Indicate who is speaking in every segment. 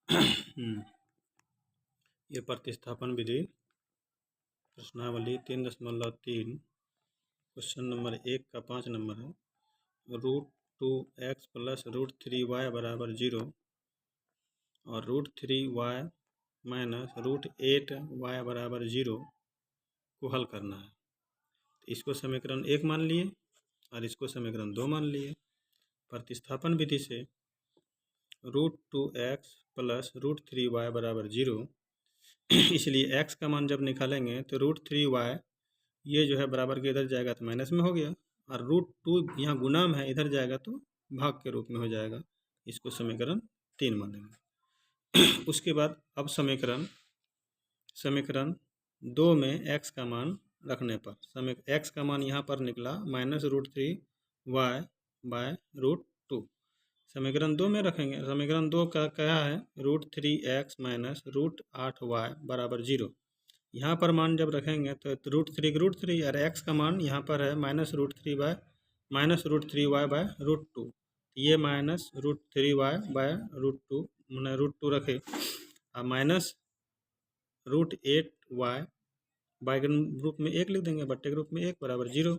Speaker 1: ये प्रतिस्थापन विधि प्रश्नावली 3.3 क्वेश्चन नंबर 1 का 5 नंबर है। √2x प्लस √3y बराबर 0 और √3y माइनस √8y बराबर 0 को हल करना है। तो इसको समीकरण 1 मान लिए और इसको समीकरण 2 मान लिए। प्रतिस्थापन विधि से √2x प्लस √3y बराबर 0, इसलिए x का मान जब निकालेंगे तो √3y ये जो है बराबर के इधर जाएगा तो माइनस में हो गया, और √2 यहाँ गुना में है, इधर जाएगा तो भाग के रूप में हो जाएगा। इसको समीकरण 3 मानेंगे। उसके बाद अब समीकरण 2 में x का मान रखने पर x का मान यहाँ पर निकला -√3y बाय √2। समीकरण 2 में रखेंगे। समीकरण 2 का क्या है, √3x माइनस √8y बराबर 0। यहाँ पर मान जब रखेंगे तो √3 और x का मान यहाँ पर है -√3y बाय √2। ये -√3y बाय √2 मैंने √2 रखे और माइनस √8y बाय के रूप में 1 लिख देंगे, बट्टे के रूप में 1 बराबर 0।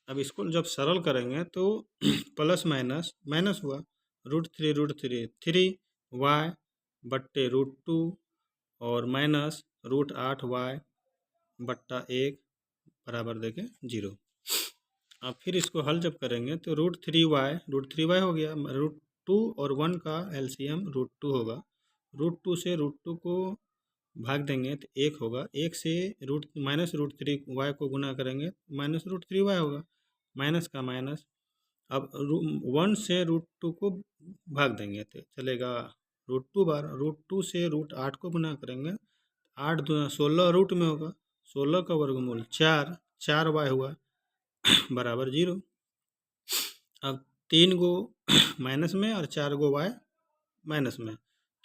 Speaker 1: अब इसको जब सरल करेंगे तो प्लस माइनस हुआ, √3 3y बट्टे √2 और माइनस √8y बट्टा 1 बराबर देके 0। अब फिर इसको हल जब करेंगे तो √3y हो गया, √2 और 1 का एलसीएम √2 होगा। √2 से √2 को भाग देंगे तो 1 होगा, 1 से -√3y को गुना करेंगे -√3y होगा, माइनस का माइनस। अब 1 से √2 को भाग देंगे तो चलेगा √2 बार, √2 से √8 को गुना करेंगे 8 दूना 16 रूट में होगा, 16 का वर्गमूल 4y हुआ बराबर 0। अब 3 गो माइनस में और 4 गो y माइनस में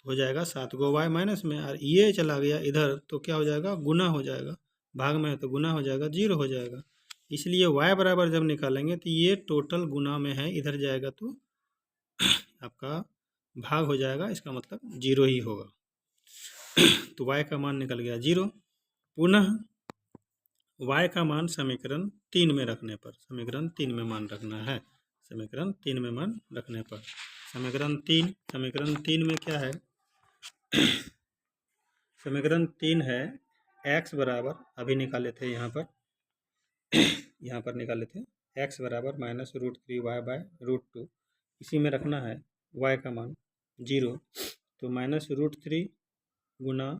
Speaker 1: हो जाएगा 7 गो y माइनस में, और ये चला गया इधर तो क्या हो जाएगा, गुना हो जाएगा, भाग में है तो गुना हो जाएगा, 0 हो जाएगा। इसलिए y बराबर जब निकालेंगे तो ये टोटल गुना में है, इधर जाएगा तो आपका भाग हो जाएगा, इसका मतलब 0 ही होगा। तो y का मान निकल गया 0। पुनः y का मान समीकरण 3 में रखने पर, समीकरण 3 में मान रखना है, समीकरण 3 में मान रखने पर समीकरण 3 में क्या है, समीकरण 3 है x बराबर, अभी निकाले थे यहाँ पर निकाले थे x बराबर -√3y बाय √2, इसी में रखना है y का मान 0। तो -√3 गुना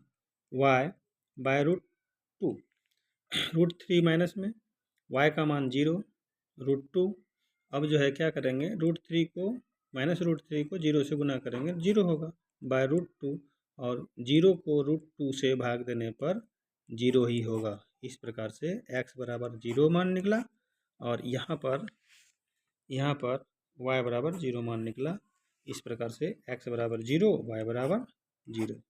Speaker 1: y बाय √2, √3 माइनस में y का मान 0 √2। अब जो है क्या करेंगे, √3 को -√3 को 0 से गुना करेंगे, 0 होगा बाय √2, और 0 को √2 से भाग देने पर 0 ही होगा। इस प्रकार से x बराबर 0 मान निकला, और यहाँ पर y बराबर 0 मान निकला। इस प्रकार से x बराबर 0, y बराबर 0।